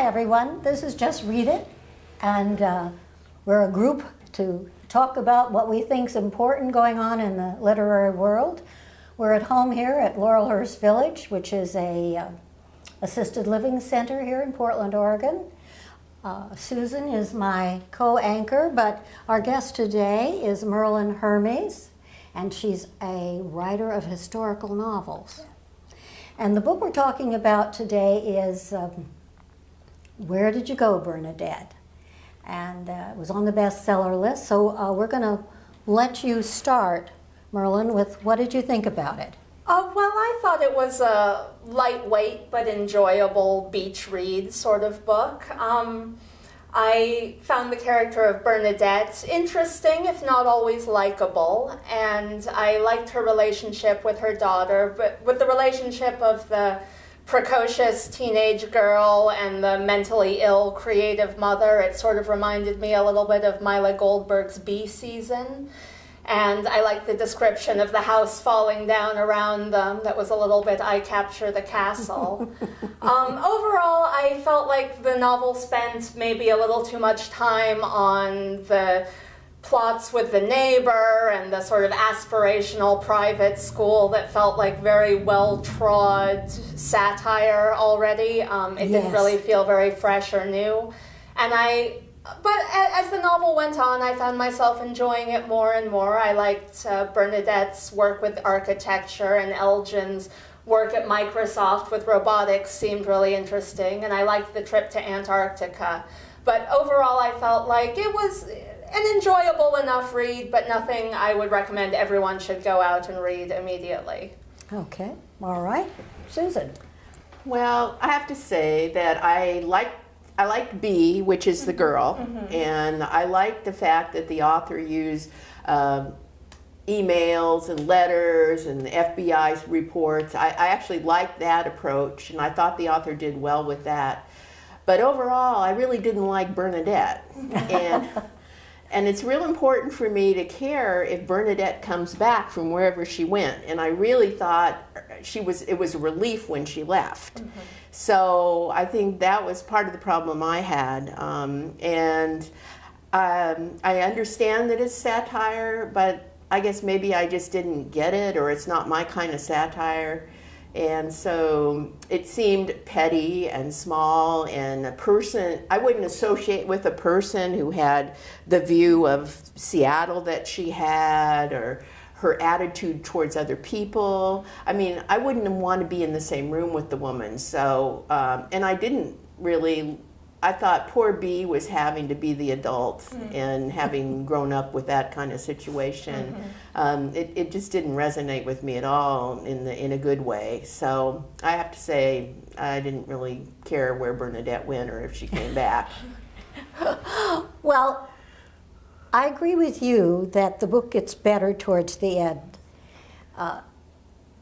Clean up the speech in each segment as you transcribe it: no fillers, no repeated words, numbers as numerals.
Hi everyone, this is Just Read It, and we're a group to talk about what we think is important going on in the literary world. We're at home here at Laurelhurst Village, which is a assisted living center here in Portland, Oregon. Susan is my co-anchor, but our guest today is Myrlin Hermes, and she's a writer of historical novels. And the book we're talking about today is Where Did You Go, Bernadette? And it was on the bestseller list, so we're going to let you start, Myrlin, with what did you think about it? Well, I thought it was a lightweight but enjoyable beach read sort of book. I found the character of Bernadette interesting, if not always likable, and I liked her relationship with her daughter, but with the relationship of the precocious teenage girl and the mentally ill creative mother, it sort of reminded me a little bit of Mila Goldberg's Bee Season. And I liked the description of the house falling down around them. That was a little bit I Capture the Castle. Overall, I felt like the novel spent maybe a little too much time on the plots with the neighbor and the sort of aspirational private school that felt like very well-trod satire already. It didn't really feel very fresh or new. But as the novel went on, I found myself enjoying it more and more. I liked Bernadette's work with architecture, and Elgin's work at Microsoft with robotics seemed really interesting, and I liked the trip to Antarctica. But overall, I felt like it was an enjoyable enough read, but nothing I would recommend everyone should go out and read immediately. Okay, all right. Susan? Well, I have to say that I liked B, which is the girl, and I like the fact that the author used emails and letters and the FBI's reports. I actually liked that approach, and I thought the author did well with that. But overall, I really didn't like Bernadette. And it's real important for me to care if Bernadette comes back from wherever she went. And I really thought it was a relief when she left. So I think that was part of the problem I had. I understand that it's satire, but I guess maybe I just didn't get it, or it's not my kind of satire. And so it seemed petty and small, and I wouldn't associate with a person who had the view of Seattle that she had, or her attitude towards other people. I mean, I wouldn't want to be in the same room with the woman. So, and I didn't really, I thought poor B was having to be the adult and having grown up with that kind of situation. It just didn't resonate with me at all in a good way. So I have to say I didn't really care where Bernadette went or if she came back. Well, I agree with you that the book gets better towards the end.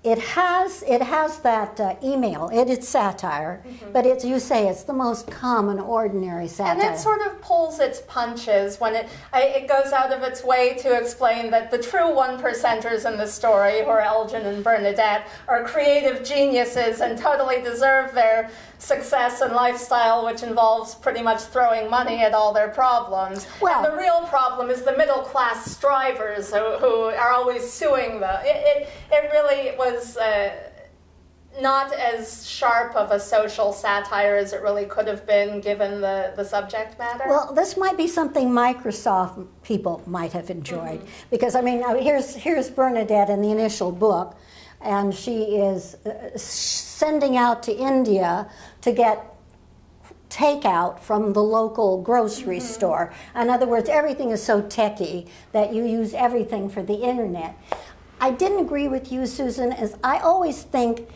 It has that email. It's satire, but it's, you say, it's the most common, ordinary satire. And it sort of pulls its punches when it goes out of its way to explain that the true one-percenters in the story, who are Elgin and Bernadette, are creative geniuses and totally deserve their success and lifestyle, which involves pretty much throwing money at all their problems. Well, and the real problem is the middle-class strivers who are always suing them. It really was not as sharp of a social satire as it really could have been given the subject matter. Well, this might be something Microsoft people might have enjoyed, because, I mean, here's Bernadette in the initial book, and she is sending out to India to get takeout from the local grocery store. In other words, everything is so techy that you use everything for the internet. I didn't agree with you, Susan, as I always think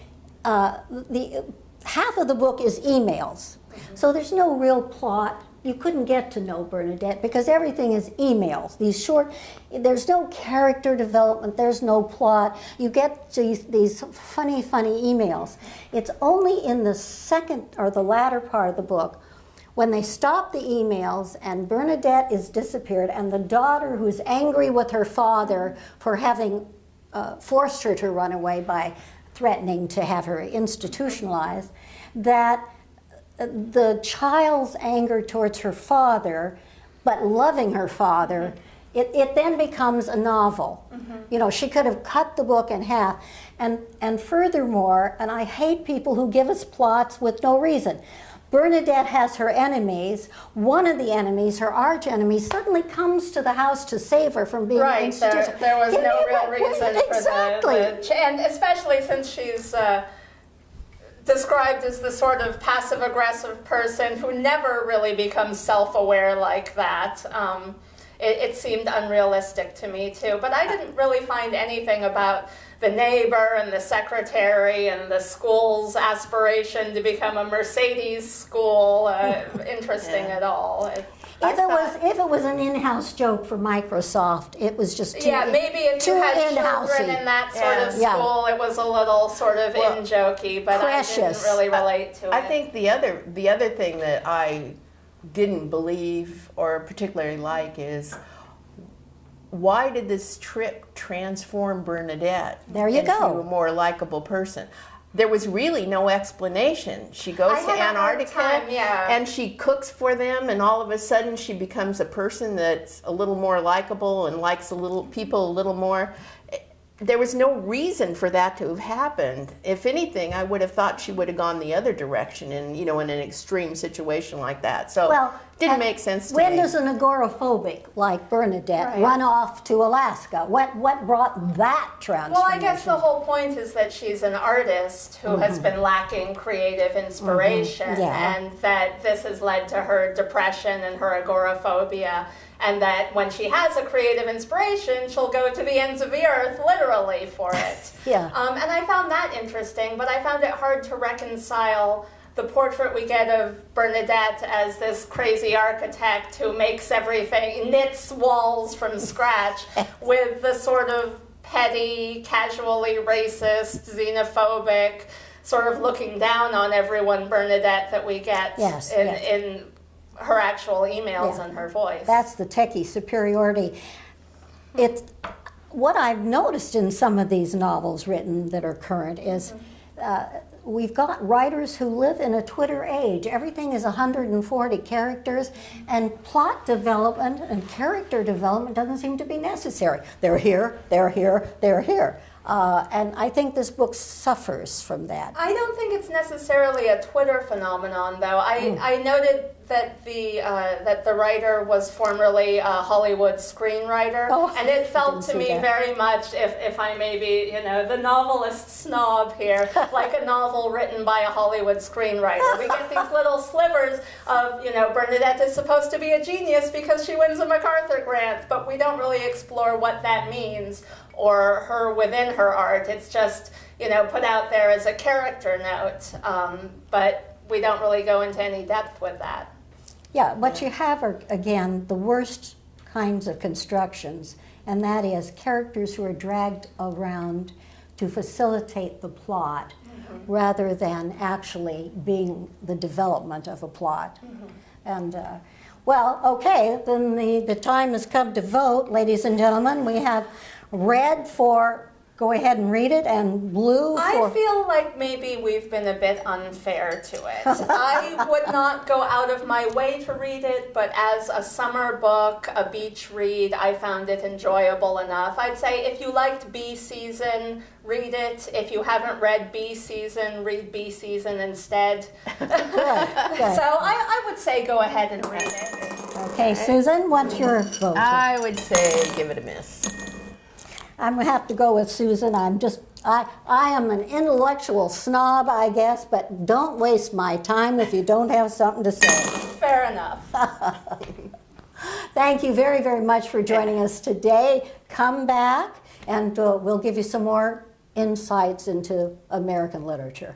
the half of the book is emails. So there's no real plot. You couldn't get to know Bernadette because everything is emails. These short, there's no character development, there's no plot. You get these funny emails. It's only in the second or the latter part of the book when they stop the emails and Bernadette is disappeared, and the daughter, who's angry with her father for having forced her to run away by threatening to have her institutionalized, that the child's anger towards her father, but loving her father, it then becomes a novel. You know, she could have cut the book in half. And furthermore, and I hate people who give us plots with no reason. Bernadette has her enemies. One of the enemies, her arch enemy, suddenly comes to the house to save her from being institutionalized. There was no real reason exactly. for and especially since she's described as the sort of passive-aggressive person who never really becomes self-aware like that. It seemed unrealistic to me too, but I didn't really find anything about the neighbor and the secretary and the school's aspiration to become a Mercedes school interesting at all. If it was an in-house joke for Microsoft, it was just too maybe if you had children in that sort of school, it was a little sort of in-jokey, but precious. I didn't really relate to it. I think the other thing that I didn't believe or particularly like is, why did this trip transform Bernadette into a more likable person? There was really no explanation. She goes to Antarctica and she cooks for them, and all of a sudden she becomes a person that's a little more likable and likes people a little more. There was no reason for that to have happened. If anything, I would have thought she would have gone the other direction in an extreme situation like that. So it didn't make sense to me. When does an agoraphobic like Bernadette run off to Alaska? What brought that transformation? Well, I guess the whole point is that she's an artist who has been lacking creative inspiration, and that this has led to her depression and her agoraphobia. And that when she has a creative inspiration, she'll go to the ends of the earth, literally, for it. And I found that interesting, but I found it hard to reconcile the portrait we get of Bernadette as this crazy architect who makes everything, knits walls from scratch, with the sort of petty, casually racist, xenophobic, sort of looking down on everyone Bernadette that we get in her actual emails and her voice. That's the techie superiority. What I've noticed in some of these novels written that are current is we've got writers who live in a Twitter age. Everything is 140 characters, and plot development and character development doesn't seem to be necessary. They're here, they're here, they're here. And I think this book suffers from that. I don't think it's necessarily a Twitter phenomenon, though. I noted that the writer was formerly a Hollywood screenwriter, and it felt to me very much, if I may be, the novelist snob here, like a novel written by a Hollywood screenwriter. We get these little slivers of, Bernadette is supposed to be a genius because she wins a MacArthur grant, but we don't really explore what that means or her within her art. It's just, put out there as a character note, but we don't really go into any depth with that. Yeah, what you have are, again, the worst kinds of constructions, and that is characters who are dragged around to facilitate the plot rather than actually being the development of a plot. And, then the time has come to vote, ladies and gentlemen. We have red for go ahead and read it, and blue for... I feel like maybe we've been a bit unfair to it. I would not go out of my way to read it, but as a summer book, a beach read, I found it enjoyable enough. I'd say if you liked Bee Season, read it. If you haven't read Bee Season, read Bee Season instead. Good. So I would say go ahead and read it. Okay, Susan, what's your vote? I would say give it a miss. I'm going to have to go with Susan. I am an intellectual snob, I guess, but don't waste my time if you don't have something to say. Fair enough. Thank you very, very much for joining us today. Come back and we'll give you some more insights into American literature.